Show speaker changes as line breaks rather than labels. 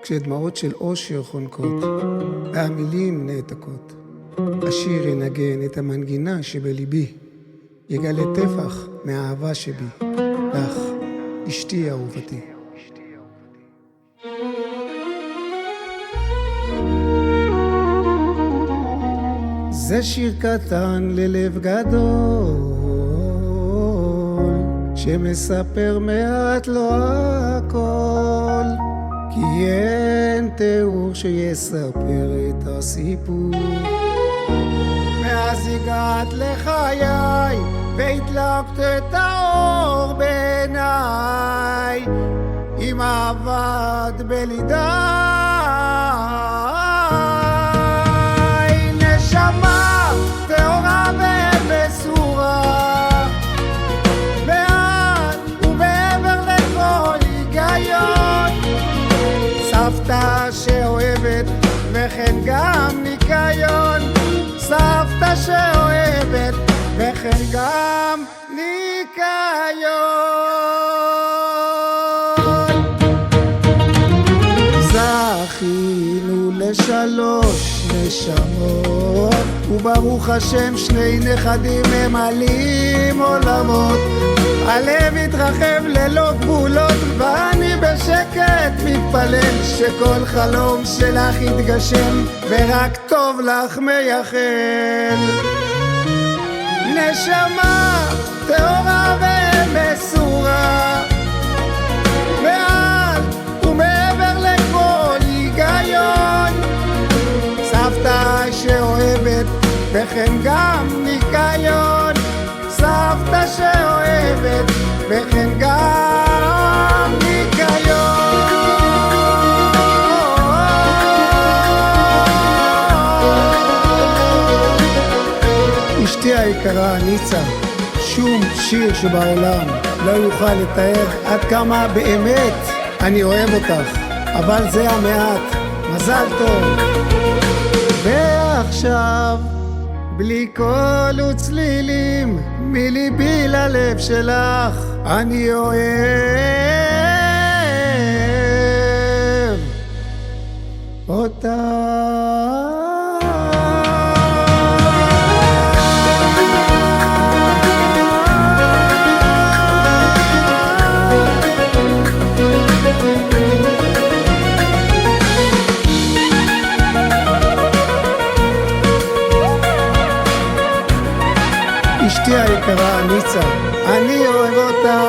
כשדמעות של אושר חונקות והמילים נעתקות, השיר ינגן את המנגינה שבליבי, יגלה טפח מהאהבה שבי לך, אשתי אהובתי. זה שיר קטן ללב גדול שמספר מעט לא הכל, כי אין תיאור שיספר את הסיפור. מאז הגעת לחיי והדלקת את האור בעיניי, עם אהבת בלידה נשמה טהורה ומסורה, מעל ומעבר לכל היגיון, סבתא שאוהבת וכן גם ניקיון, סבתא שאוהבת וכן גם ניקיון. זכינו לשלוש נשמות, וברוך השם שני נכדים ממלאים עולמות. הלב התרחב ללא גבולות, ואני בשקט מתפלל שכל חלום שלך יתגשם ורק טוב לך מייחל. נשמה טהורה ומסורה, מעל ומעבר לכל היגיון, סבתא שאוהבת וכן גם ניקיון, סבתא שאוהבת וכן גם ניקיון. אשתי היקרה ניצה, שום שיר שבעולם לא יוכל לתאר עד כמה באמת אני אוהב אותך, אבל זה המעט. מזל טוב. ועכשיו בלי קול וצלילים מליבי ללב שלך אני אוהב אותך. אשתי היקרה ניצה, אני אוהב אותך.